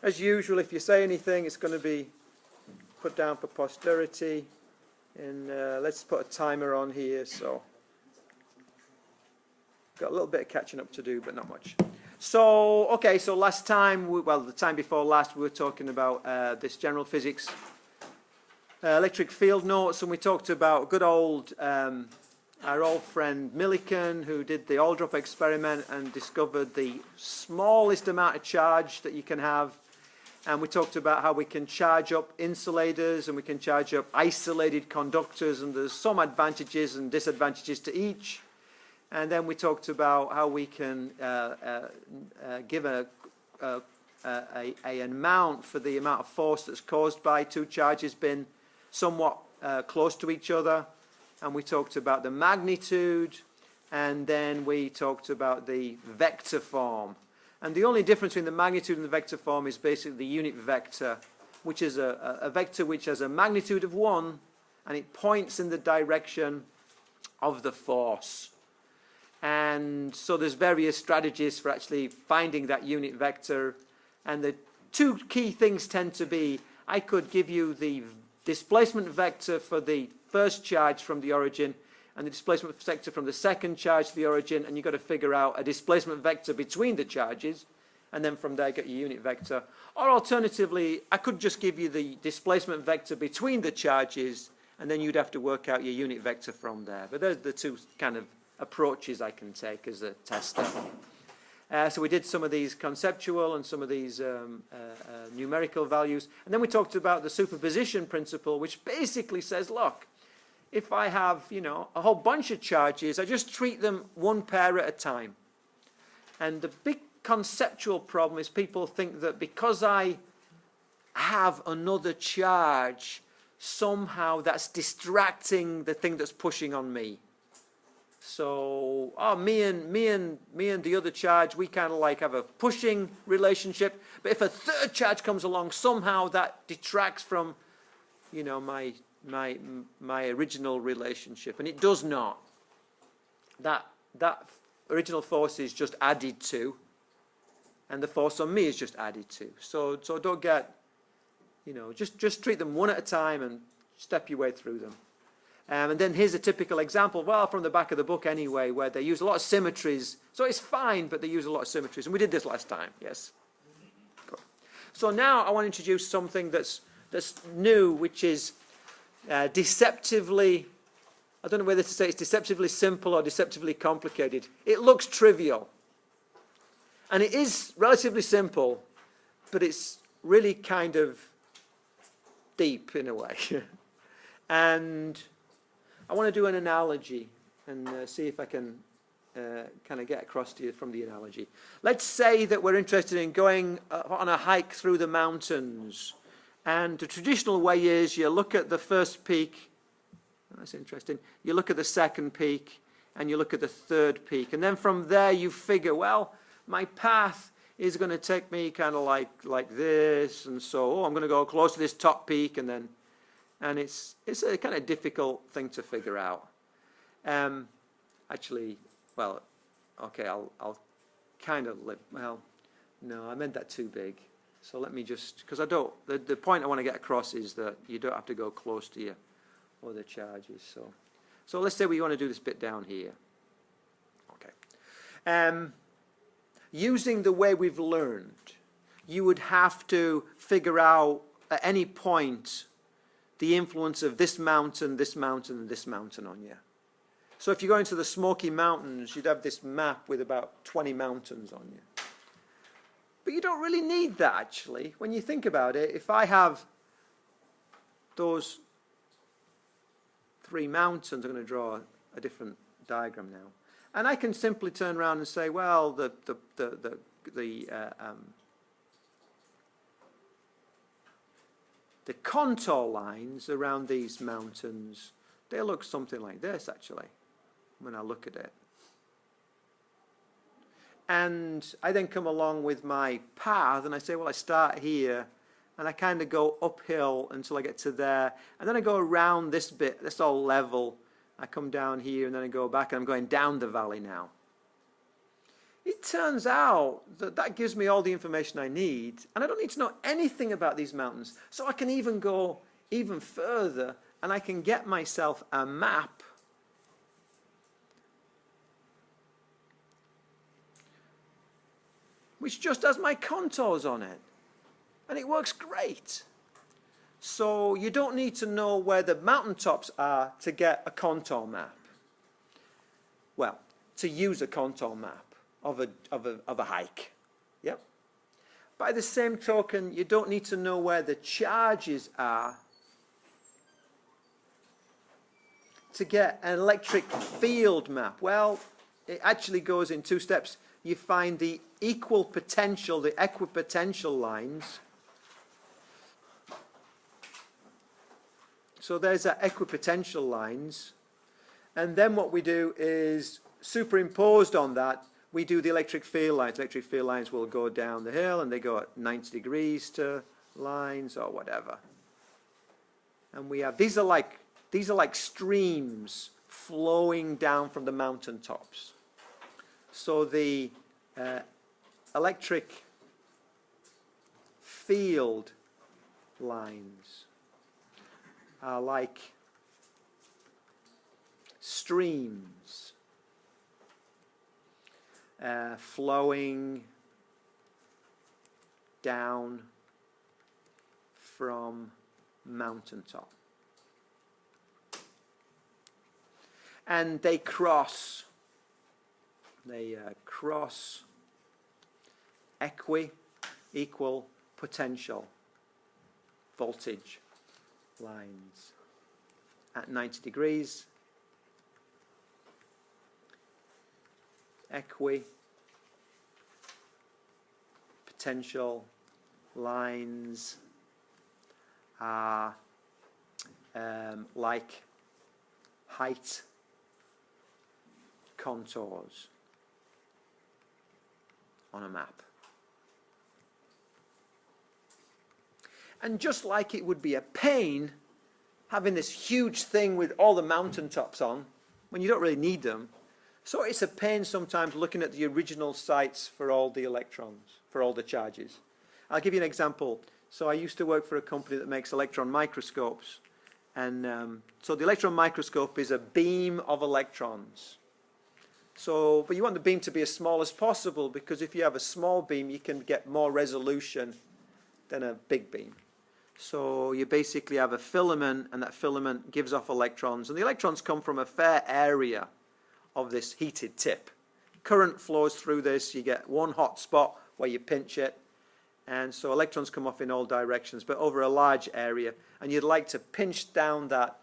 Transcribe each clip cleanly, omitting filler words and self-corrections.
As usual, if you say anything, it's going to be put down for posterity. And let's put a timer on here. So, got a little bit of catching up to do, but not much. So, okay, so last time, well, the time before last, we were talking about this general physics electric field notes, and we talked about good old, our old friend Millikan, who did the oil drop experiment and discovered the smallest amount of charge that you can have. And we talked about how we can charge up insulators and we can charge up isolated conductors, and there's some advantages and disadvantages to each. And then we talked about how we can give an amount for the amount of force that's caused by two charges being somewhat close to each other. And we talked about the magnitude, and then we talked about the vector form. And the only difference between the magnitude and the vector form is basically the unit vector, which is a vector which has a magnitude of 1, and it points in the direction of the force. And so there's various strategies for actually finding that unit vector. And the two key things tend to be, I could give you the displacement vector for the first charge from the origin and the displacement vector from the second charge to the origin, and you've got to figure out a displacement vector between the charges, and then from there get your unit vector. Or alternatively, I could just give you the displacement vector between the charges, and then you'd have to work out your unit vector from there. But those are the two kind of approaches I can take as a tester. So we did some of these conceptual and some of these numerical values. And then we talked about the superposition principle, which basically says, look, if I have, you know, a whole bunch of charges, I just treat them one pair at a time. And the big conceptual problem is people think that because I have another charge, somehow that's distracting the thing that's pushing on me. So, me and the other charge, we kind of like have a pushing relationship. But if a third charge comes along, somehow that detracts from, you know, my original relationship, and it does not. That original force is just added to, and the force on me is just added to. So don't get, you know, just treat them one at a time and step your way through them. And then here's a typical example, well, from the back of the book anyway, where they use a lot of symmetries. So it's fine, but they use a lot of symmetries. And we did this last time, yes. Cool. So now I want to introduce something that's new, which is deceptively, I don't know whether to say it's deceptively simple or deceptively complicated. It looks trivial. And it is relatively simple, but it's really kind of deep in a way. And I want to do an analogy and see if I can kind of get across to you from the analogy. Let's say that we're interested in going on a hike through the mountains. And the traditional way is you look at the first peak. That's interesting. You look at the second peak, and you look at the third peak. And then from there you figure, well, my path is going to take me kind of like this. And so I'm going to go close to this top peak, and then... And it's a kind of difficult thing to figure out. Actually, well, okay, I'll kind of well, no, I meant that too big. So let me just, because I don't, the point I want to get across is that you don't have to go close to your other charges. So let's say we want to do this bit down here. Okay. Using the way we've learned, you would have to figure out at any point the influence of this mountain, and this mountain on you. So if you go into the Smoky Mountains, you'd have this map with about 20 mountains on you. But you don't really need that, actually. When you think about it, if I have those 3 mountains, I'm going to draw a different diagram now. And I can simply turn around and say, well, the contour lines around these mountains, they look something like this, actually, when I look at it. And I then come along with my path, and I say, well, I start here, and I kind of go uphill until I get to there, and then I go around this bit, that's all level. I come down here, and then I go back, and I'm going down the valley now. It turns out that that gives me all the information I need, and I don't need to know anything about these mountains. So I can even go even further, and I can get myself a map which just has my contours on it. And it works great. So you don't need to know where the mountaintops are to get a contour map. Well, to use a contour map of a hike. Yep. By the same token, you don't need to know where the charges are to get an electric field map. Well, it actually goes in two steps. You find the equal potential, the equipotential lines. So there's our equipotential lines. And then what we do is, superimposed on that, we do the electric field lines. Electric field lines will go down the hill, and they go at 90 degrees to lines or whatever. And we have, these are like streams flowing down from the mountaintops. So the electric field lines are like streams flowing down from mountaintop. And they cross equal potential voltage lines at 90 degrees. Potential lines are like height contours on a map. And just like it would be a pain having this huge thing with all the mountaintops on when you don't really need them, so it's a pain sometimes looking at the original sites for all the electrons, for all the charges. I'll give you an example. So I used to work for a company that makes electron microscopes. And so the electron microscope is a beam of electrons. So, but you want the beam to be as small as possible, because if you have a small beam, you can get more resolution than a big beam. So you basically have a filament, and that filament gives off electrons. And the electrons come from a fair area of this heated tip. Current flows through this. You get one hot spot where you pinch it. And so electrons come off in all directions, but over a large area. And you'd like to pinch down that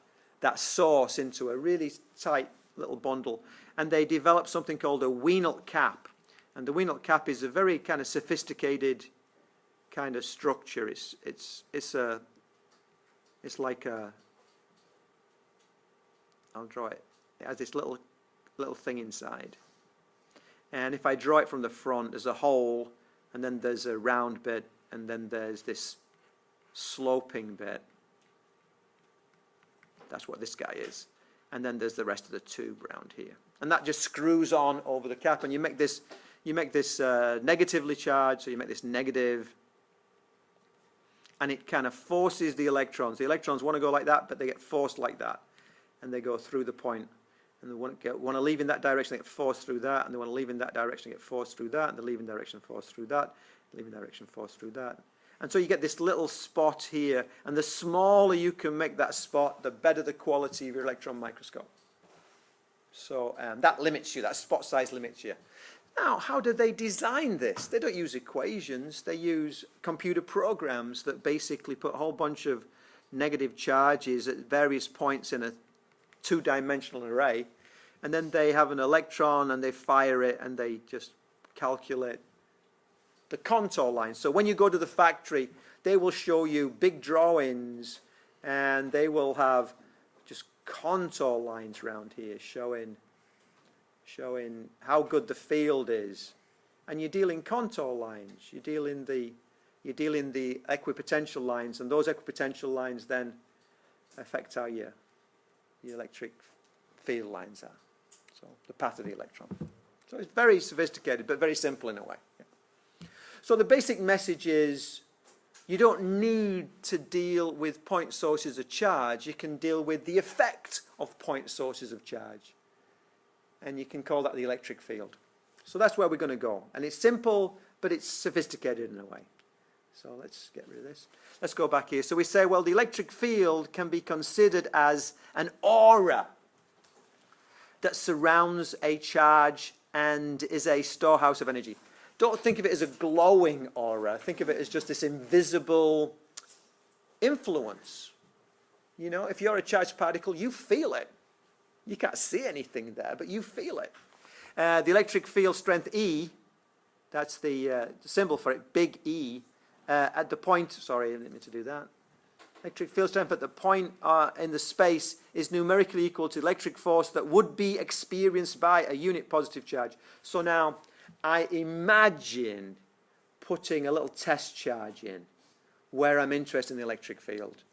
source into a really tight little bundle. And they developed something called a Wienelt cap. And the Wienelt cap is a very kind of sophisticated kind of structure. It's like a, I'll draw it. It has this little thing inside. And if I draw it from the front, there's a hole, and then there's a round bit, and then there's this sloping bit. That's what this guy is. And then there's the rest of the tube around here. And that just screws on over the cap, and you make this negatively charged, so you make this negative, and it kind of forces the electrons. The electrons want to go like that, but they get forced like that, and they go through the point. And they want to leave in that direction, they get forced through that, and they want to leave in that direction, they get forced through that, and they leave in direction, forced through that, leave in direction, forced through that. And so you get this little spot here, and the smaller you can make that spot, the better the quality of your electron microscope. So that limits you, that spot size limits you. Now, how do they design this? They don't use equations, they use computer programs that basically put a whole bunch of negative charges at various points in a two-dimensional array, and then they have an electron and they fire it and they just calculate the contour lines. So when you go to the factory, they will show you big drawings, and they will have just contour lines around here showing how good the field is. And you deal in contour lines, you deal in the equipotential lines, and those equipotential lines then affect how your electric field lines are. So the path of the electron. So it's very sophisticated, but very simple in a way. Yeah. So the basic message is you don't need to deal with point sources of charge. You can deal with the effect of point sources of charge. And you can call that the electric field. So that's where we're going to go. And it's simple, but it's sophisticated in a way. So let's get rid of this. Let's go back here. So we say, well, the electric field can be considered as an aura that surrounds a charge and is a storehouse of energy. Don't think of it as a glowing aura. Think of it as just this invisible influence. You know, if you're a charged particle, you feel it. You can't see anything there, but you feel it. The electric field strength E, that's the symbol for it, big E, at the point, sorry, I didn't mean to do that. Electric field strength at the point in the space is numerically equal to electric force that would be experienced by a unit positive charge. So now, I imagine putting a little test charge in where I'm interested in the electric field.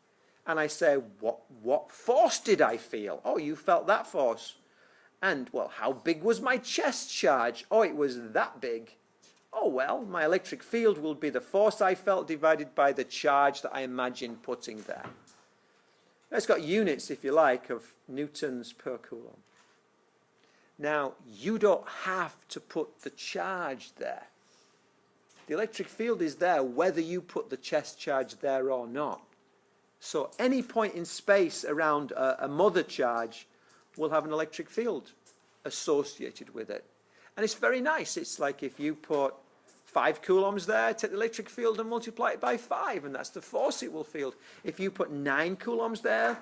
And I say, what force did I feel? Oh, you felt that force. And, well, how big was my chest charge? Oh, it was that big. Oh, well, my electric field will be the force I felt divided by the charge that I imagine putting there. It's got units, if you like, of newtons per coulomb. Now, you don't have to put the charge there. The electric field is there whether you put the chest charge there or not. So any point in space around a mother charge will have an electric field associated with it. And it's very nice. It's like if you put 5 coulombs there, take the electric field and multiply it by 5, and that's the force it will feel. If you put 9 coulombs there,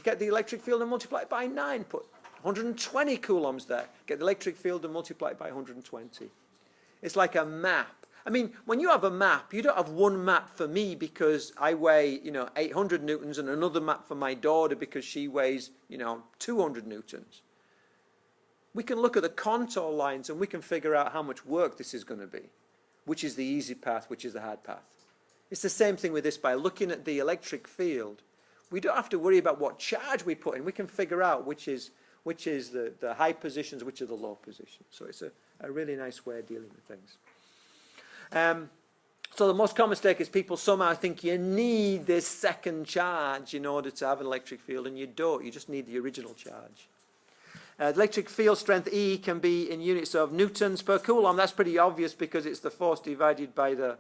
get the electric field and multiply it by 9. Put 120 coulombs there, get the electric field and multiply it by 120. It's like a map. I mean, when you have a map, you don't have one map for me because I weigh, 800 newtons and another map for my daughter because she weighs, 200 newtons. We can look at the contour lines and we can figure out how much work this is going to be, which is the easy path, which is the hard path. It's the same thing with this. By looking at the electric field, we don't have to worry about what charge we put in. We can figure out which is the high positions, which are the low positions. So it's a really nice way of dealing with things. So the most common mistake is people somehow think you need this second charge in order to have an electric field, and you don't. You just need the original charge. The electric field strength E can be in units of newtons per coulomb. That's pretty obvious because it's the force divided by the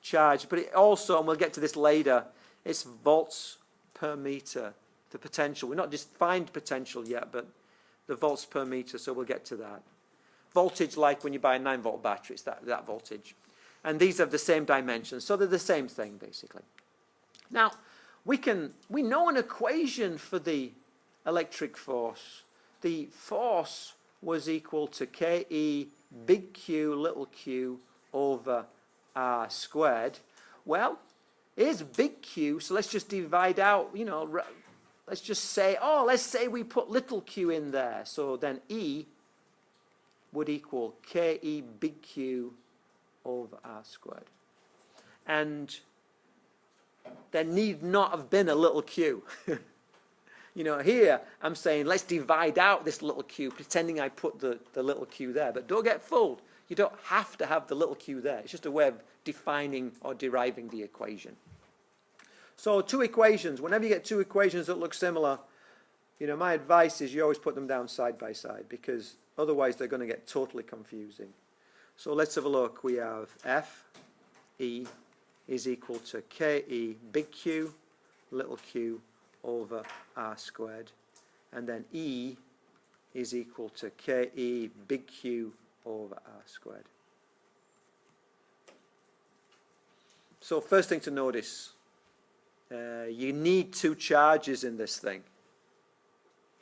charge. But it also, and we'll get to this later, it's volts per meter, the potential. We're not defined potential yet, but the volts per meter, so we'll get to that. Voltage, like when you buy a 9-volt battery, it's that voltage. And these have the same dimensions, so they're the same thing, basically. Now, we know an equation for the electric force. The force was equal to Ke big Q little q over R squared. Well, here's big Q, so let's just divide out, let's just say, let's say we put little q in there. So then E would equal Ke big Q over R squared. And there need not have been a little q. Here I'm saying let's divide out this little q, pretending I put the little q there. But don't get fooled. You don't have to have the little q there. It's just a way of defining or deriving the equation. So 2 equations. Whenever you get 2 equations that look similar, my advice is you always put them down side by side because otherwise they're going to get totally confusing. So let's have a look. We have F E is equal to Ke big Q little q over R squared, and then E is equal to Ke big Q over R squared. So first thing to notice, you need 2 charges in this thing.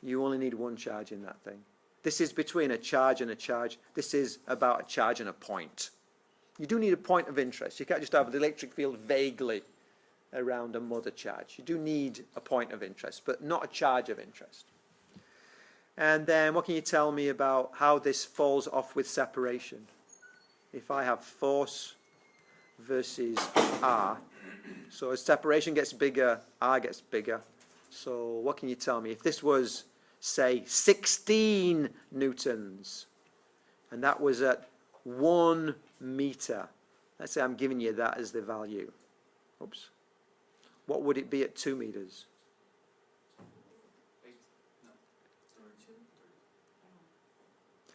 You only need 1 charge in that thing. This is between a charge and a charge. This is about a charge and a point. You do need a point of interest. You can't just have the electric field vaguely around a mother charge. You do need a point of interest, but not a charge of interest. And then what can you tell me about how this falls off with separation? If I have force versus R, so as separation gets bigger, R gets bigger. So what can you tell me? If this was, say, 16 newtons, And that was at 1 meter. Let's say I'm giving you that as the value. Oops. What would it be at 2 meters?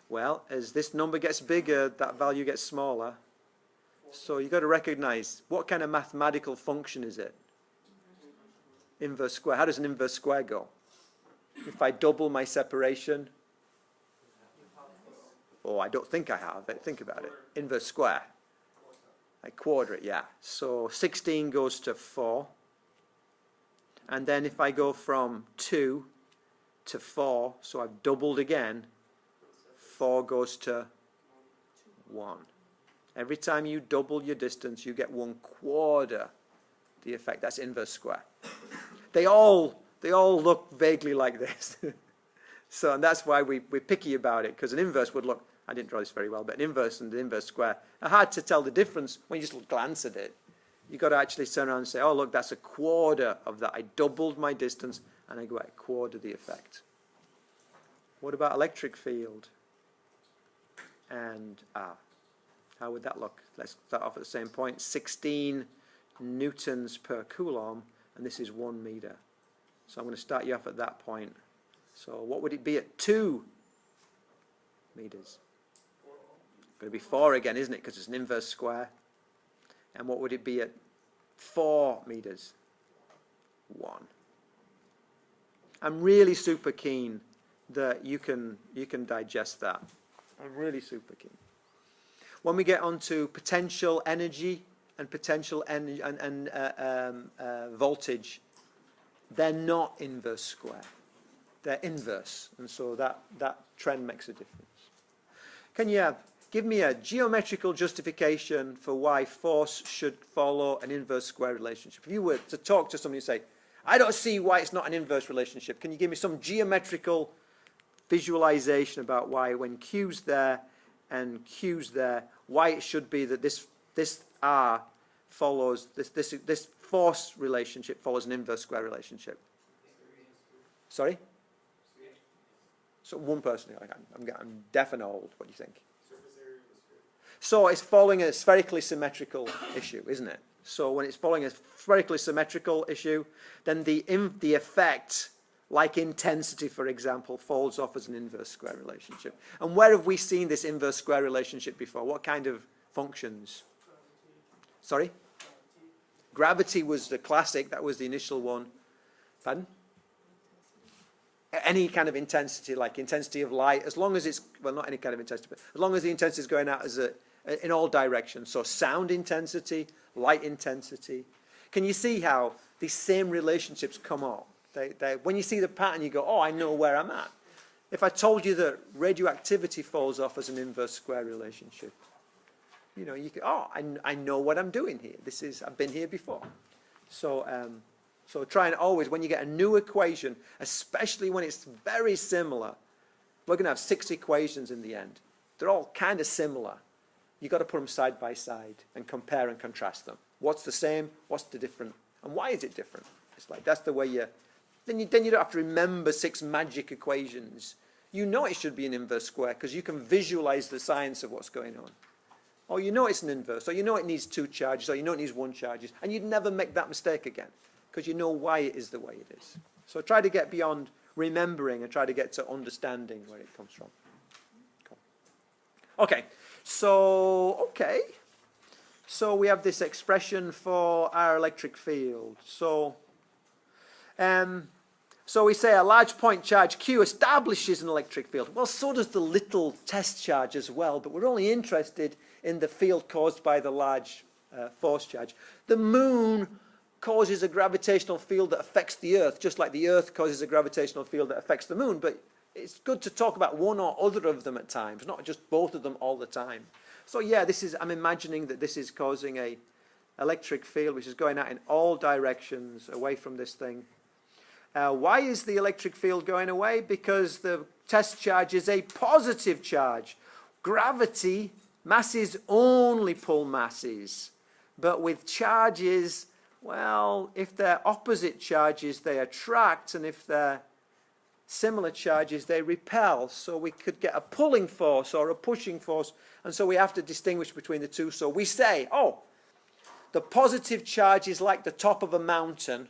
Well, as this number gets bigger, that value gets smaller. So you've got to recognize, what kind of mathematical function is it? Inverse square. How does an inverse square go? If I double my separation, oh, I don't think I have. Think about it. Inverse square. I quarter it, yeah. So 16 goes to 4. And then if I go from 2 to 4, so I've doubled again, 4 goes to 1. Every time you double your distance, you get 1/4 the effect. That's inverse square. They all look vaguely like this. So, and that's why we're picky about it, because an inverse would look, I didn't draw this very well, but an inverse and the inverse square are hard to tell the difference when you just glance at it. You've got to actually turn around and say, oh, look, that's 1/4 of that. I doubled my distance, and I got 1/4 the effect. What about electric field? And how would that look? Let's start off at the same point. 16 newtons per coulomb, and this is 1 meter. So I'm going to start you off at that point. So what would it be at 2 meters? It's going to be 4 again, isn't it? Because it's an inverse square. And what would it be at 4 meters? 1. I'm really super keen that you can digest that. I'm really super keen. When we get onto potential energy and potential energy and voltage, they're not inverse square. They're inverse, and so that trend makes a difference. Can you give me a geometrical justification for why force should follow an inverse square relationship? If you were to talk to somebody and say, I don't see why it's not an inverse relationship, can you give me some geometrical visualization about why when Q's there and Q's there, why it should be that this R follows, this force relationship follows an inverse square relationship? Sorry? So one person, I'm deaf and old. What do you think? So it's following a spherically symmetrical issue, isn't it? So when it's following a spherically symmetrical issue, then the effect, like intensity, for example, falls off as an inverse square relationship. And where have we seen this inverse square relationship before? What kind of functions? Sorry? Gravity was the classic. That was the initial one. Pardon? Any kind of intensity, like intensity of light, as long as it's, well, not any kind of intensity, but as long as the intensity is going out as in all directions. So sound intensity, light intensity. Can you see how these same relationships come up? When you see the pattern, you go, oh, I know where I'm at. If I told you that radioactivity falls off as an inverse square relationship, you know, you could, oh, I know what I'm doing here. I've been here before. So try and always, when you get a new equation, especially when it's very similar, we're going to have 6 equations in the end. They're all kind of similar. You've got to put them side by side and compare and contrast them. What's the same? What's the different? And why is it different? It's like, that's the way you... Then you don't have to remember 6 magic equations. You know it should be an inverse square because you can visualize the science of what's going on. Or you know it's an inverse, or you know it needs 2 charges, or you know it needs 1 charges, and you'd never make that mistake again because you know why it is the way it is. So try to get beyond remembering and try to get to understanding where it comes from. Cool. Okay, so we have this expression for our electric field. So we say a large point charge Q establishes an electric field. Well, so does the little test charge as well, but we're only interested in the field caused by the large force charge. The moon causes a gravitational field that affects the Earth, just like the Earth causes a gravitational field that affects the moon, but it's good to talk about one or other of them at times, not just both of them all the time. So yeah, I'm imagining that this is causing a electric field which is going out in all directions away from this thing. Why is the electric field going away? Because the test charge is a positive charge. Gravity, masses only pull masses. But with charges, well, if they're opposite charges, they attract. And if they're similar charges, they repel. So we could get a pulling force or a pushing force. And so we have to distinguish between the two. So we say, oh, the positive charge is like the top of a mountain.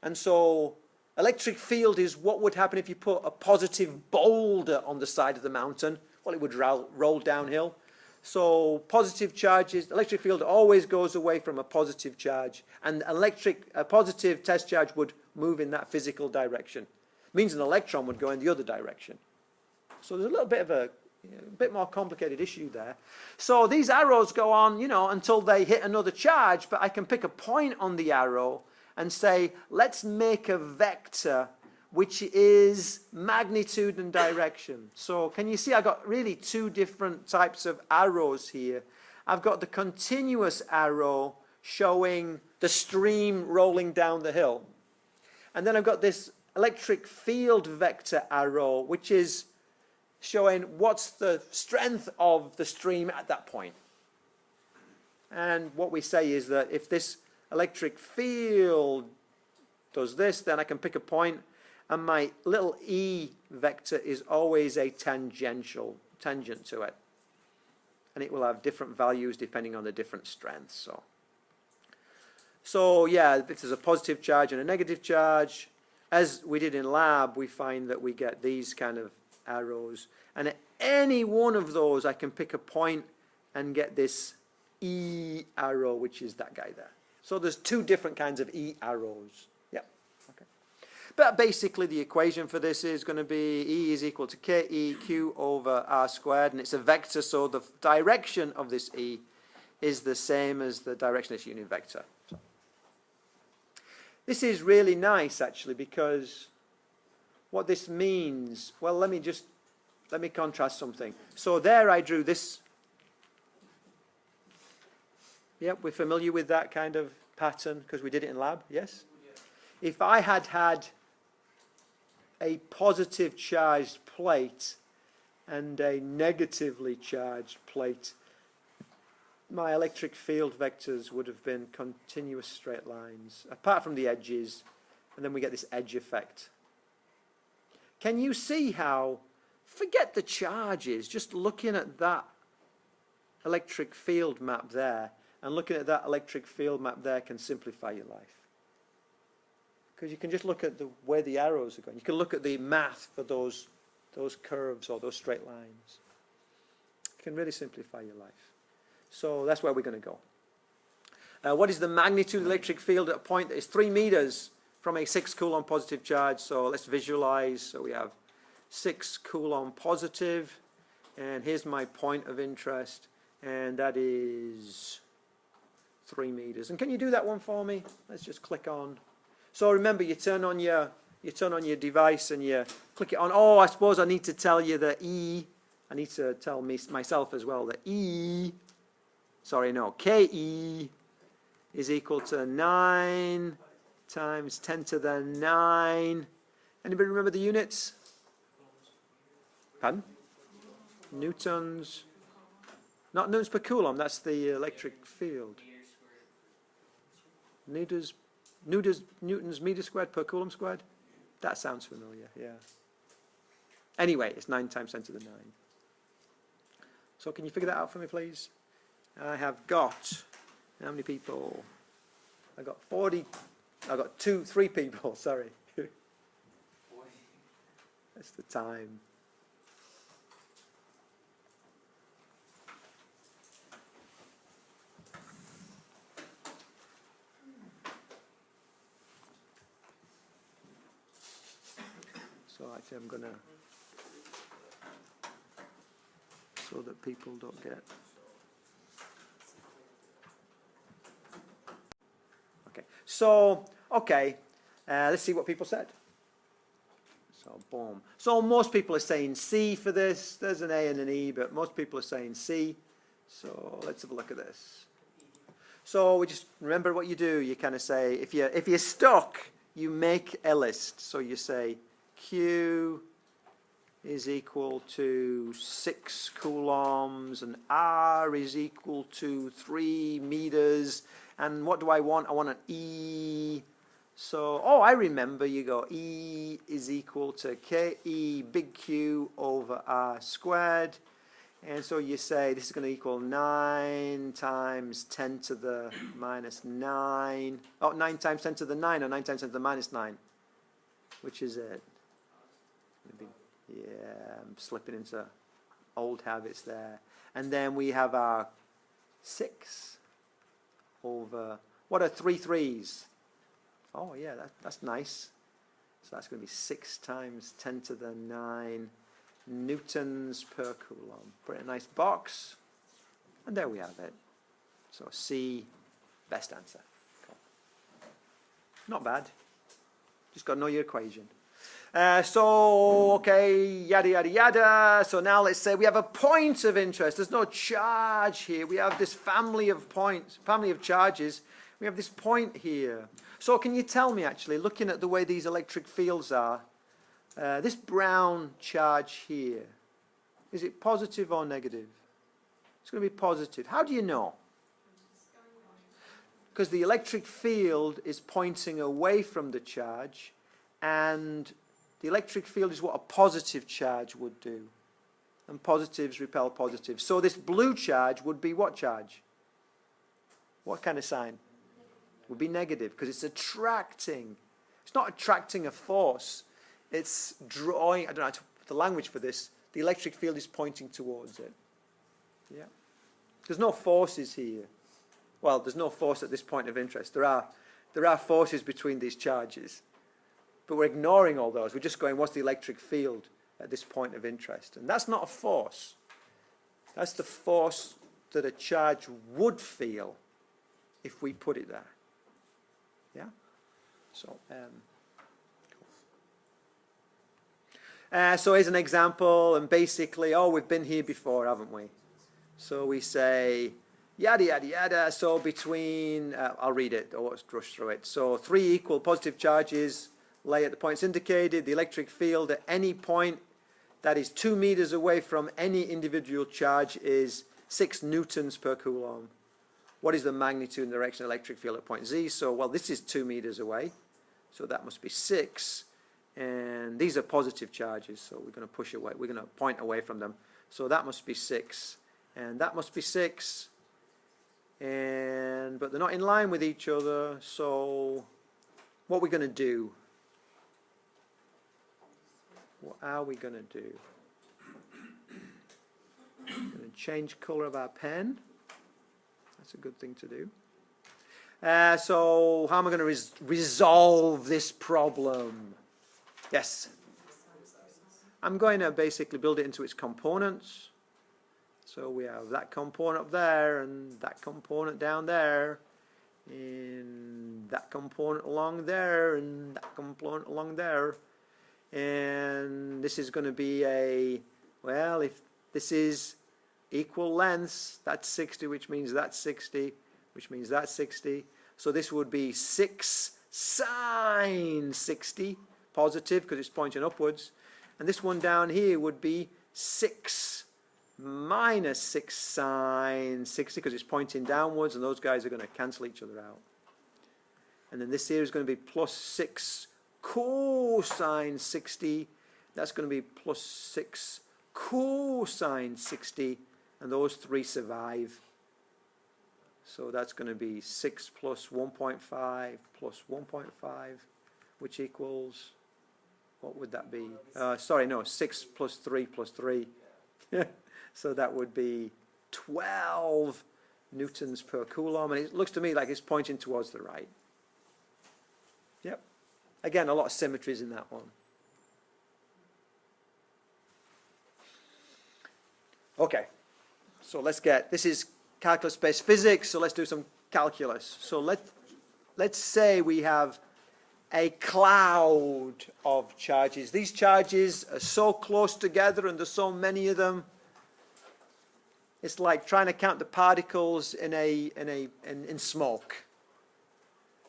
And so electric field is what would happen if you put a positive boulder on the side of the mountain. Well, it would roll downhill. So positive charges, electric field always goes away from a positive charge. And a positive test charge would move in that physical direction. Means an electron would go in the other direction. So there's a little bit of a bit more complicated issue there. So these arrows go on, until they hit another charge, but I can pick a point on the arrow and say, let's make a vector which is magnitude and direction. So can you see I've got really two different types of arrows here. I've got the continuous arrow showing the stream rolling down the hill. And then I've got this electric field vector arrow, which is showing what's the strength of the stream at that point. And what we say is that if this electric field does this, then I can pick a point, and my little E vector is always a tangent to it. And it will have different values depending on the different strengths. So yeah, if there's a positive charge and a negative charge, as we did in lab, we find that we get these kind of arrows. And at any one of those, I can pick a point and get this E arrow, which is that guy there. So there's two different kinds of E arrows. Yeah. Okay. But basically, the equation for this is going to be E is equal to KEQ over R squared. And it's a vector, so the direction of this E is the same as the direction of this unit vector. So this is really nice, actually, because what this means, well, let me contrast something. So there I drew this. Yep, we're familiar with that kind of pattern because we did it in lab, yes? Yeah. If I had had a positive charged plate and a negatively charged plate, my electric field vectors would have been continuous straight lines, apart from the edges, and then we get this edge effect. Can you see how, forget the charges, just looking at that electric field map there, and looking at that electric field map there can simplify your life. Because you can just look at where the arrows are going. You can look at the math for those curves or those straight lines. It can really simplify your life. So that's where we're going to go. What is the magnitude of the electric field at a point that is 3 meters from a 6 coulomb positive charge? So let's visualize. So we have 6 coulomb positive, and here's my point of interest, and that is 3 meters. And can you do that one for me? Let's just click on. So remember, you turn on your device and you click it on. Oh, I suppose I need to tell you the E. I need to tell myself as well that KE is equal to 9 times 10 to the 9. Anybody remember the units? Pardon? Newtons. Not newtons per coulomb, that's the electric field. Newtons meter squared per coulomb squared? That sounds familiar, yeah. Anyway, it's 9 times 10 to the 9. So can you figure that out for me, please? I have got, how many people? I got 40, I got 3 people, sorry. That's the time. So actually I'm going to, so that people don't get. Okay, so, let's see what people said. So, boom. So most people are saying C for this. There's an A and an E, but most people are saying C. So let's have a look at this. So we just remember what you do. You kind of say, if you're stuck, you make a list. So you say Q is equal to 6 coulombs and R is equal to 3 meters. And what do I want? I want an E. So, oh, I remember, you go E is equal to KE big Q over R squared. And so you say this is going to equal 9 times 10 to the minus 9. Oh, 9 times 10 to the 9 or 9 times 10 to the minus 9. Which is it? Yeah, I'm slipping into old habits there. And then we have our 6 over, what are 3 3s? Oh, yeah, that's nice. So that's going to be 6 times 10 to the 9 newtons per coulomb. Put it in a nice box. And there we have it. So C, best answer. Cool. Not bad. Just got to know your equation. Okay, yada, yada, yada. So now let's say we have a point of interest. There's no charge here. We have this family of points, family of charges. We have this point here. So can you tell me, actually, looking at the way these electric fields are, this brown charge here, is it positive or negative? It's going to be positive. How do you know? Because the electric field is pointing away from the charge, and the electric field is what a positive charge would do. And positives repel positives. So this blue charge would be what charge? What kind of sign? Would be negative, because it's attracting. It's not attracting a force. It's drawing, I don't know the language for this. The electric field is pointing towards it. Yeah. There's no forces here. Well, there's no force at this point of interest. There are forces between these charges. But we're ignoring all those. We're just going, what's the electric field at this point of interest? And that's not a force. That's the force that a charge would feel if we put it there. Yeah? So, so here's an example, and basically, oh, we've been here before, haven't we? So we say, yada, yada, yada. So between, I'll read it, or let's rush through it. So 3 equal positive charges lay at the points indicated. The electric field at any point that is 2 meters away from any individual charge is 6 newtons per coulomb. What is the magnitude and direction of the electric field at point Z? So, well, this is 2 meters away, so that must be 6. And these are positive charges, so we're going to push away. We're going to point away from them. So that must be 6, and that must be 6. But they're not in line with each other, so what are we going to do? What are we going to do? We're going to change colour of our pen. That's a good thing to do. So how am I going to resolve this problem? Yes? I'm going to basically build it into its components. So we have that component up there, and that component down there, and that component along there, and that component along there. And this is going to be a, well, if this is equal lengths, that's 60, which means that's 60, which means that's 60. So this would be 6 sine 60, positive, because it's pointing upwards. And this one down here would be 6 minus 6 sine 60, because it's pointing downwards, and those guys are going to cancel each other out. And then this here is going to be plus 6 cosine 60. That's going to be plus 6 cosine 60, and those 3 survive. So that's going to be 6 plus 1.5 plus 1.5, which equals, what would that be? Sorry, no, 6 plus 3 plus 3. So that would be 12 newtons per coulomb, and it looks to me like it's pointing towards the right. Yep. Again, a lot of symmetries in that one. Okay, so let's get, this is calculus-based physics, so let's do some calculus. So let's say we have a cloud of charges. These charges are so close together, and there's so many of them. It's like trying to count the particles in smoke.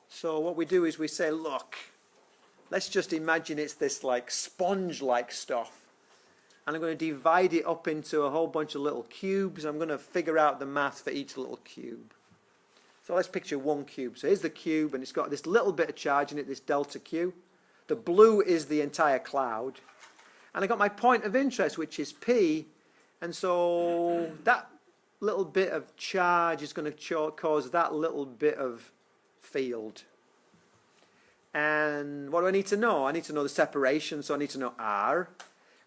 So what we do is we say, look, let's just imagine it's this like sponge-like stuff. And I'm going to divide it up into a whole bunch of little cubes. I'm going to figure out the math for each little cube. So let's picture one cube. So here's the cube, and it's got this little bit of charge in it, this delta Q. The blue is the entire cloud. And I got my point of interest, which is P. And so that little bit of charge is going to cause that little bit of field. And what do I need to know? I need to know the separation, so I need to know R.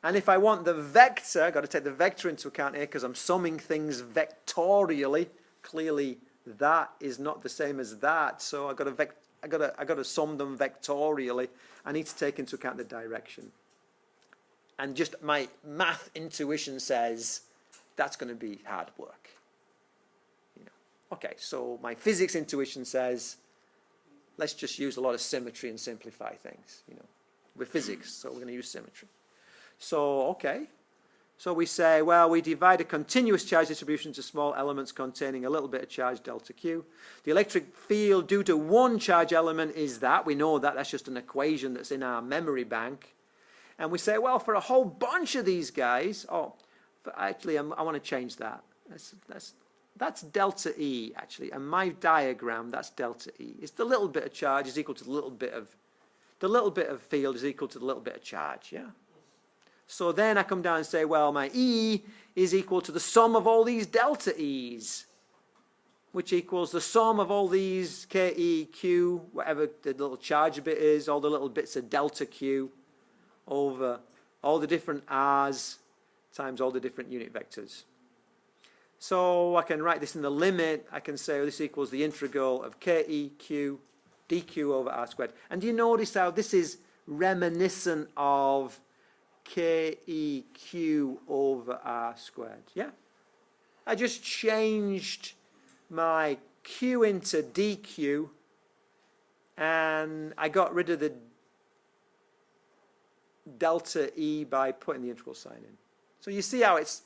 And if I want the vector, I've got to take the vector into account here because I'm summing things vectorially. Clearly, that is not the same as that, so I've got to sum them vectorially. I need to take into account the direction. And just my math intuition says that's going to be hard work. Okay, so my physics intuition says let's just use a lot of symmetry and simplify things. We're physics, so we're going to use symmetry. So, okay. So we say, well, we divide a continuous charge distribution into small elements containing a little bit of charge delta Q. The electric field due to one charge element is that. We know that. That's just an equation that's in our memory bank. And we say, well, for a whole bunch of these guys, actually, I want to change that. That's delta E, actually. And my diagram, that's delta E. It's the little bit of charge is equal to the little bit of field is equal to the little bit of charge, yeah? So then I come down and say, well, my E is equal to the sum of all these delta E's, which equals the sum of all these K, E, Q, whatever the little charge bit is, all the little bits of delta Q over all the different R's times all the different unit vectors. So I can write this in the limit. I can say this equals the integral of KEQ dq over R squared. And do you notice how this is reminiscent of KEQ over R squared? Yeah? I just changed my Q into dq, and I got rid of the delta E by putting the integral sign in. So you see how it's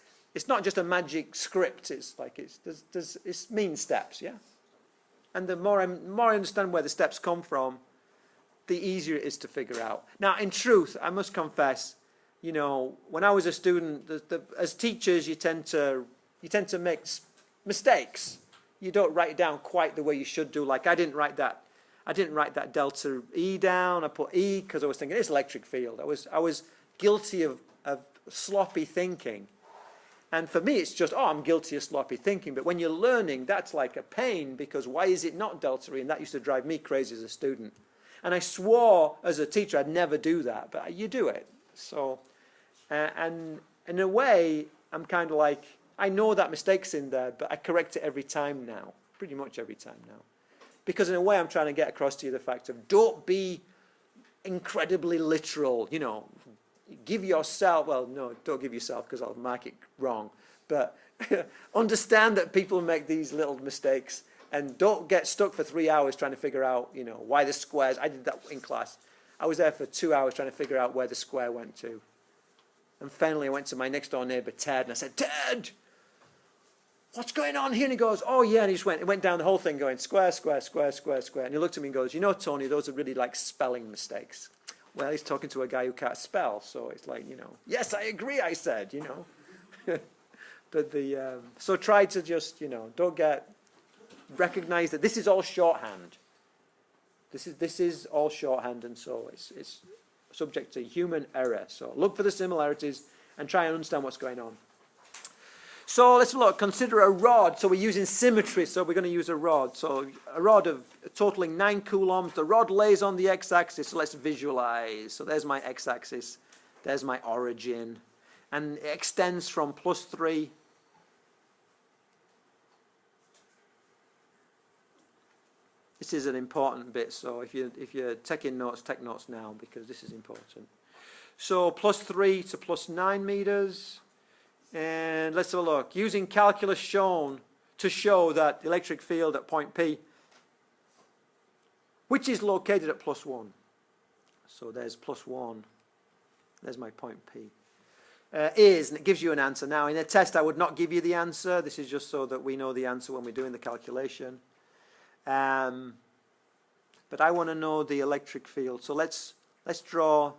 not just a magic script. It's like it's mean steps, yeah. And the more I understand where the steps come from, the easier it is to figure out. Now, in truth, I must confess, when I was a student, as teachers, you tend to make mistakes. You don't write it down quite the way you should do. Like I didn't write that delta E down. I put E because I was thinking it's electric field. I was guilty of sloppy thinking. And for me, it's just, I'm guilty of sloppy thinking. But when you're learning, that's like a pain, because why is it not delta E? And that used to drive me crazy as a student. And I swore as a teacher I'd never do that, but you do it. So, and in a way, I'm kind of like, I know that mistake's in there, but I correct it every time now, pretty much every time now. Because in a way, I'm trying to get across to you the fact of don't be incredibly literal, give yourself, well, no, don't give yourself because I'll mark it wrong, but understand that people make these little mistakes and don't get stuck for 3 hours trying to figure out, why the squares, I did that in class. I was there for 2 hours trying to figure out where the square went to. And finally I went to my next door neighbor, Ted, and I said, Ted, what's going on here? And he goes, oh yeah, and he went down the whole thing going square, square, square, square, square. And he looked at me and goes, Tony, those are really like spelling mistakes. Well, he's talking to a guy who can't spell, so it's like, yes, I agree, I said, But so try to just, recognize that this is all shorthand. This is all shorthand, and so it's subject to human error. So look for the similarities and try and understand what's going on. So let's look, consider a rod. So we're using symmetry, so we're going to use a rod. So a rod of totaling 9 coulombs. The rod lays on the x-axis, so let's visualize. So there's my x-axis, there's my origin, and it extends from +3 This is an important bit, so if you're taking notes, take notes now, because this is important. So +3 to +9 meters. And let's have a look. Using calculus shown to show that the electric field at point P, which is located at +1. So there's +1. There's my point P. And it gives you an answer. Now, in a test, I would not give you the answer. This is just so that we know the answer when we're doing the calculation. But I want to know the electric field. So let's draw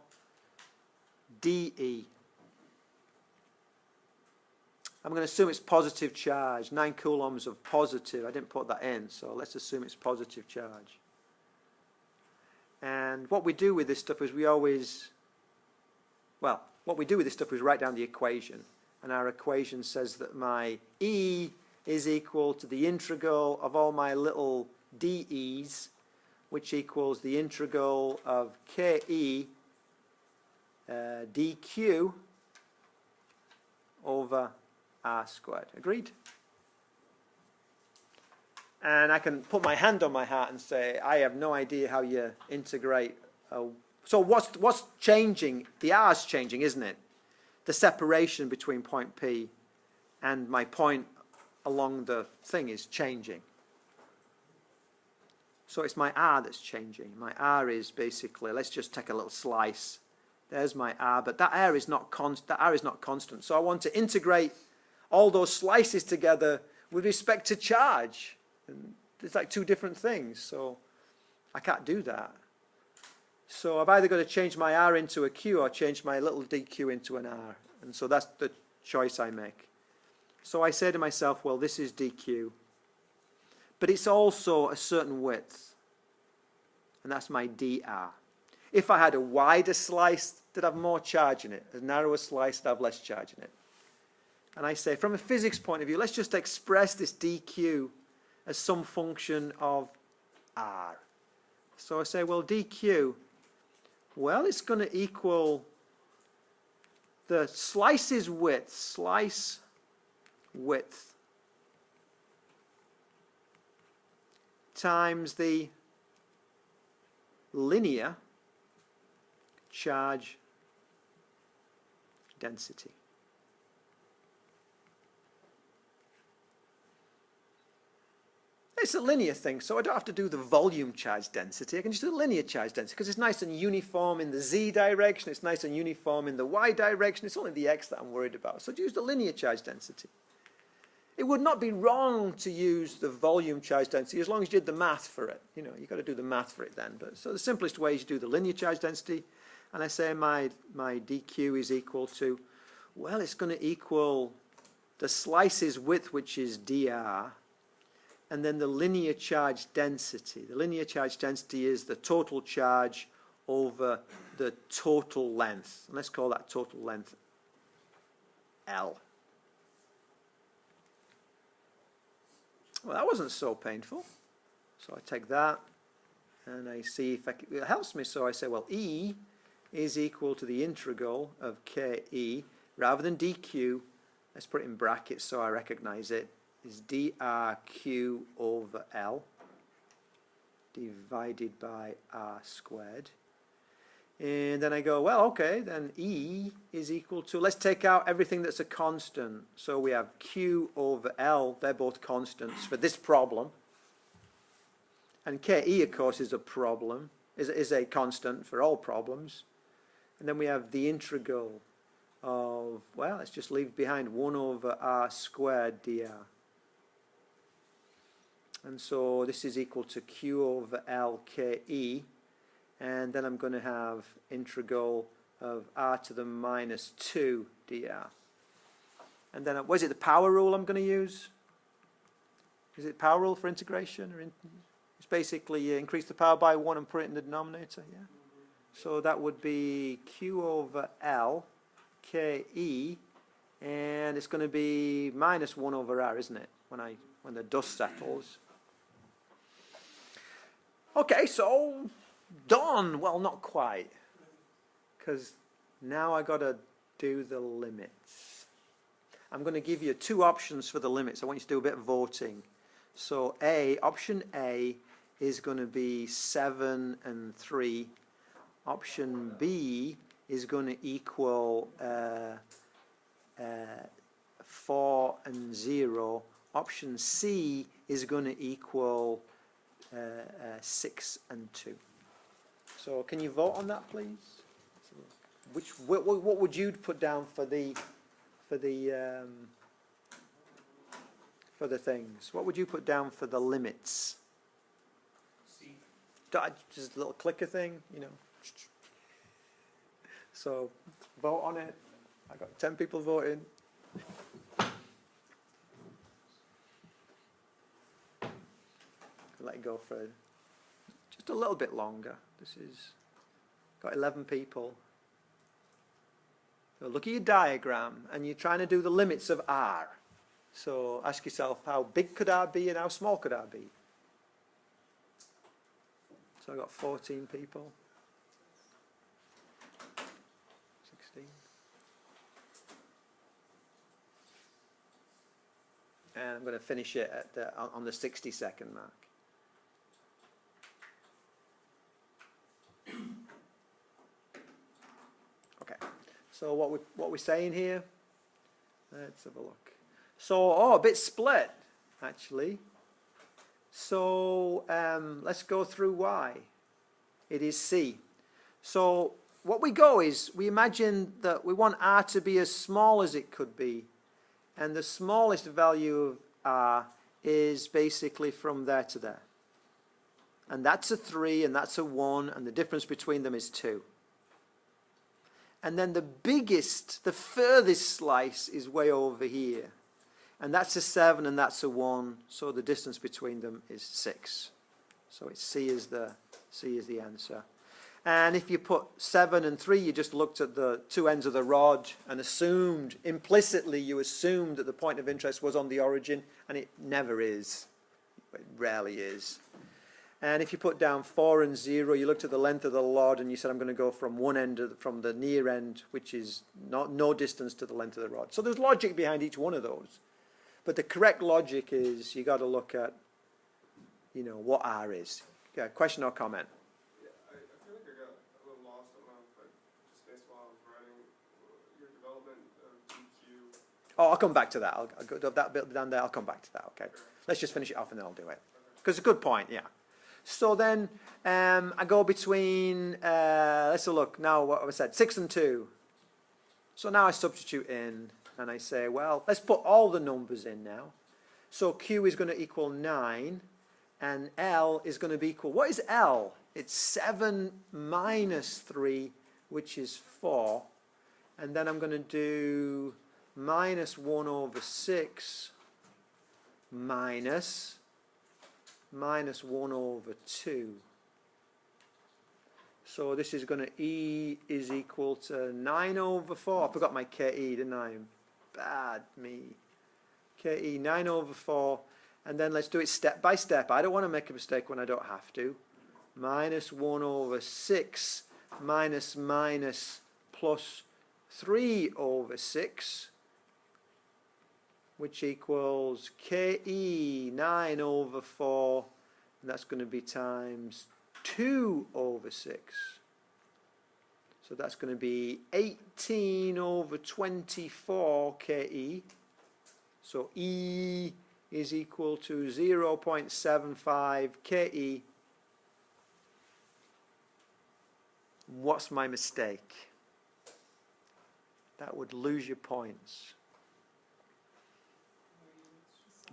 DE. I'm going to assume it's positive charge, 9 coulombs of positive. I didn't put that in, so let's assume it's positive charge. And what we do with this stuff is what we do with this stuff is write down the equation. And our equation says that my E is equal to the integral of all my little dE's, which equals the integral of KE dQ over R squared. Agreed? And I can put my hand on my heart and say, I have no idea how you integrate. So what's changing? The R's changing, isn't it? The separation between point P and my point along the thing is changing. So it's my R that's changing. My R is basically, let's just take a little slice. There's my R, but that R is not constant. So I want to integrate all those slices together with respect to charge. And it's like two different things, so I can't do that. So I've either got to change my R into a Q or change my little dQ into an R. And so that's the choice I make. So I say to myself, well, this is dQ. But it's also a certain width. And that's my dR. If I had a wider slice, that'd have more charge in it. A narrower slice, that'd have less charge in it. And I say, from a physics point of view, let's just express this dQ as some function of R. So I say, well, dQ, well, it's going to equal the slice's width, slice width, times the linear charge density. It's a linear thing, so I don't have to do the volume charge density. I can just do the linear charge density because it's nice and uniform in the z direction. It's nice and uniform in the y direction. It's only the x that I'm worried about. So use the linear charge density. It would not be wrong to use the volume charge density as long as you did the math for it. You know, you've got to do the math for it then. But so the simplest way is you do the linear charge density, and I say my dq is equal to, well, it's going to equal the slice's width, which is dr, and then the linear charge density. The linear charge density is the total charge over the total length. And let's call that total length L. Well, that wasn't so painful. So I take that and I see if it helps me. So I say, well, E is equal to the integral of KE. Rather than dq, let's put it in brackets so I recognize it, is drq over L divided by R squared. And then I go, well, okay, then E is equal to, let's take out everything that's a constant. So we have Q over L, they're both constants for this problem. And KE, of course, is a problem, is a constant for all problems. And then we have the integral of, well, let's just leave behind 1 over R squared dr. And so this is equal to Q over L KE. And then I'm going to have integral of R to the minus 2 dr. And then, what is it, the power rule I'm going to use? Is it power rule for integration? It's basically you increase the power by 1 and put it in the denominator, yeah? So that would be Q over L KE, and it's going to be minus 1 over R, isn't it, when the dust settles? Okay, so done. Well, not quite, because now I got to do the limits. I'm going to give you 2 options for the limits. I want you to do a bit of voting. So option A is going to be 7 and 3. Option B is going to equal 4 and 0. Option C is going to equal 6 and 2. So can you vote on that, please? What would you put down for the things? What would you put down for the limits? C. Just a little clicker thing, you know. So vote on it. I got 10 people voting. can let it go for just a little bit longer. This is got 11 people. So look at your diagram, and you're trying to do the limits of R. So ask yourself, how big could R be and how small could R be? So I've got 14 people. 16. And I'm going to finish it at on the 60-second mark. Okay. So what we're saying here? Let's have a look. So a bit split actually. So let's go through why. It is C. So what we go is we imagine that we want R to be as small as it could be. And the smallest value of R is basically from there to there. And that's a 3 and that's a 1, and the difference between them is 2. And then the biggest, the furthest slice is way over here. And that's a 7 and that's a 1, so the distance between them is 6. So it's C is the answer. And if you put 7 and 3, you just looked at the two ends of the rod and assumed, implicitly you assumed that the point of interest was on the origin, and it never is. It rarely is. And if you put down 4 and 0, you looked at the length of the rod and you said, I'm going to go from one end, from the near end, which is no distance to the length of the rod. So there's logic behind each one of those. But the correct logic is you got to look at, what R is. Yeah, question or comment? Oh, I'll come back to that. I'll go that bit down there. I'll come back to that. Okay. Let's just finish it off and then I'll do it. Because it's a good point, yeah. So then I go between, let's have a look. Now what I said, 6 and 2. So now I substitute in and I say, well, let's put all the numbers in now. So Q is going to equal 9 and L is going to be equal, what is L? It's 7 minus 3, which is 4. And then I'm going to do minus 1 over 6 minus 1 over 2. So this is going to, E is equal to 9 over 4. I forgot my KE, didn't I? Bad me. KE, 9 over 4. And then let's do it step by step. I don't want to make a mistake when I don't have to. Minus 1 over 6 minus plus 3 over 6. Which equals KE 9 over 4, and that's going to be times 2 over 6. So that's going to be 18 over 24 KE. So E is equal to 0.75 KE. What's my mistake? That would lose your points.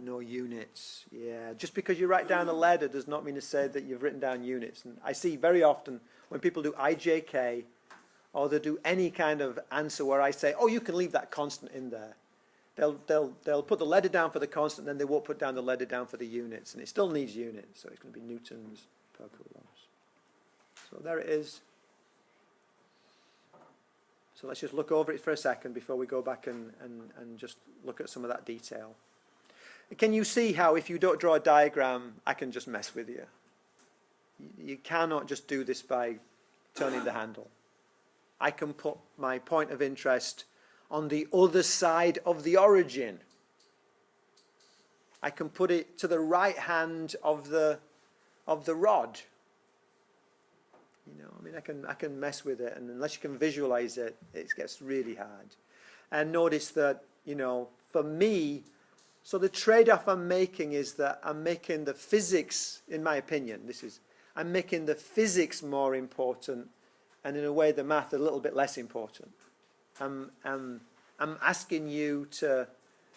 No units, yeah. Just because you write down a letter does not mean to say that you've written down units. And I see very often when people do IJK or they do any kind of answer where I say, oh, you can leave that constant in there. They'll put the letter down for the constant, then they won't put down the letter down for the units, and it still needs units, so it's going to be newtons per coulombs. So there it is. So let's just look over it for a second before we go back and just look at some of that detail. Can you see how if you don't draw a diagram, I can just mess with you? You cannot just do this by turning the handle. I can put my point of interest on the other side of the origin. I can put it to the right hand of the rod. I mean, I can mess with it, and unless you can visualize it, it gets really hard. And notice that, for me, so the trade-off I'm making is that I'm making the physics, in my opinion, I'm making the physics more important, and in a way the math a little bit less important. I'm asking you to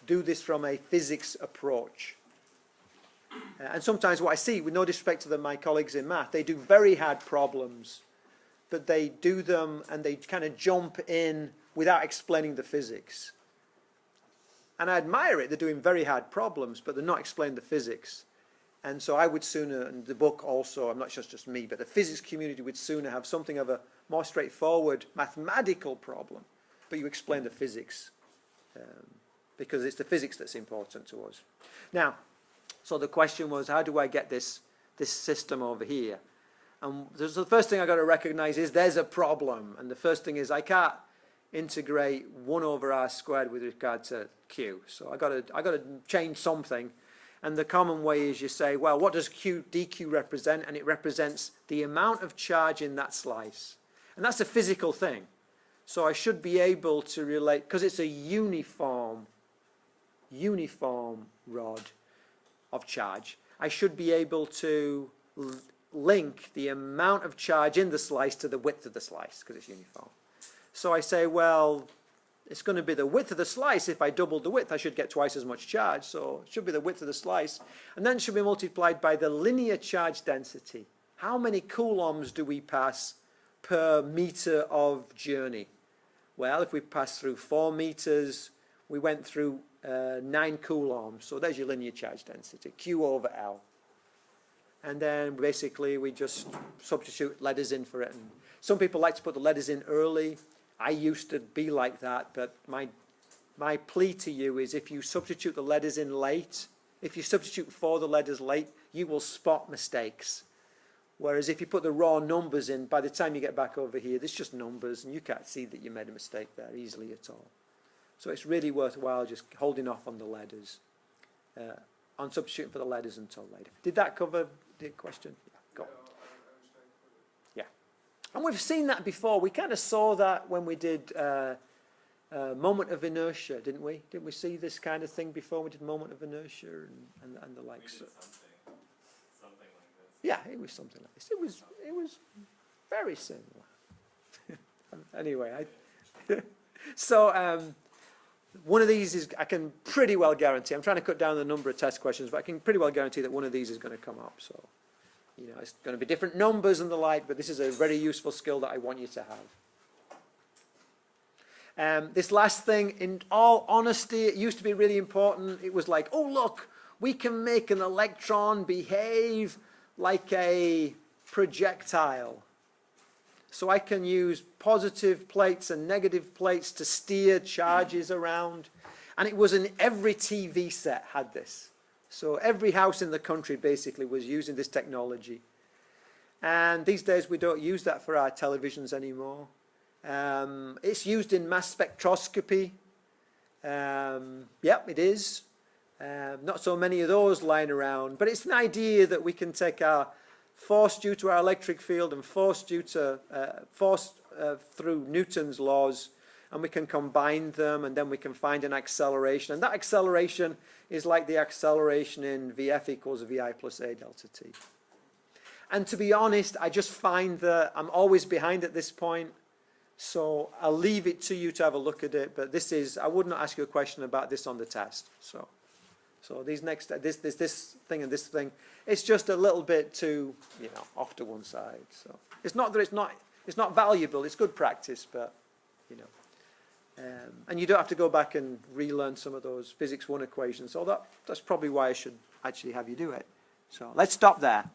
do this from a physics approach. And sometimes what I see, with no disrespect to my colleagues in math, they do very hard problems, but they do them and they kind of jump in without explaining the physics. And I admire it. They're doing very hard problems, but they're not explaining the physics. And so I would sooner, and the book also, I'm not just me, but the physics community would sooner have something of a more straightforward mathematical problem, but you explain the physics, because it's the physics that's important to us. Now, so the question was, how do I get this system over here? And the first thing I've got to recognize is there's a problem. And the first thing is I can't integrate 1 over r squared with regard to q. So I got to change something. And the common way is you say, well, what does dq represent? And it represents the amount of charge in that slice. And that's a physical thing. So I should be able to relate, because it's a uniform rod of charge, I should be able to link the amount of charge in the slice to the width of the slice, because it's uniform. So I say, well, it's going to be the width of the slice. If I doubled the width, I should get twice as much charge. So it should be the width of the slice. And then it should be multiplied by the linear charge density. How many coulombs do we pass per meter of journey? Well, if we pass through 4 meters, we went through 9 coulombs. So there's your linear charge density, Q over L. And then basically we just substitute letters in for it. And some people like to put the letters in early. I used to be like that, but my plea to you is if you substitute the letters in late, if you substitute for the letters late, you will spot mistakes. Whereas if you put the raw numbers in, by the time you get back over here, there's just numbers, and you can't see that you made a mistake there easily at all. So it's really worthwhile just holding off on the letters, on substituting for the letters until later. Did that cover the question? Yeah, go on. Yeah. And we've seen that before. We kind of saw that when we did moment of inertia, didn't we? Didn't we see this kind of thing before? We did moment of inertia and the like. So, something like this. yeah, it was something like this. It was very similar. Anyway, so one of these is, I can pretty well guarantee, I'm trying to cut down the number of test questions, but I can pretty well guarantee that one of these is going to come up. So, you know, it's going to be different numbers and the like, but this is a very useful skill that I want you to have. This last thing, in all honesty, it used to be really important. It was like, oh, look, we can make an electron behave like a projectile. So I can use positive plates and negative plates to steer charges around. And it was in every TV set had this. So every house in the country basically was using this technology. And these days we don't use that for our televisions anymore. It's used in mass spectroscopy. Yep, it is. Not so many of those lying around. But it's an idea that we can take our force due to our electric field and force due to force through Newton's laws, and we can combine them, and then we can find an acceleration. And that acceleration is like the acceleration in Vf equals Vi plus A delta t. And to be honest, I just find that I'm always behind at this point. So I'll leave it to you to have a look at it. But this is, I would not ask you a question about this on the test. So these next, this thing and this thing, it's just a little bit too, you know, off to one side. So it's not that it's not valuable. It's good practice, but you know, and you don't have to go back and relearn some of those physics 1 equations. So that's probably why I should actually have you do it. So let's stop there.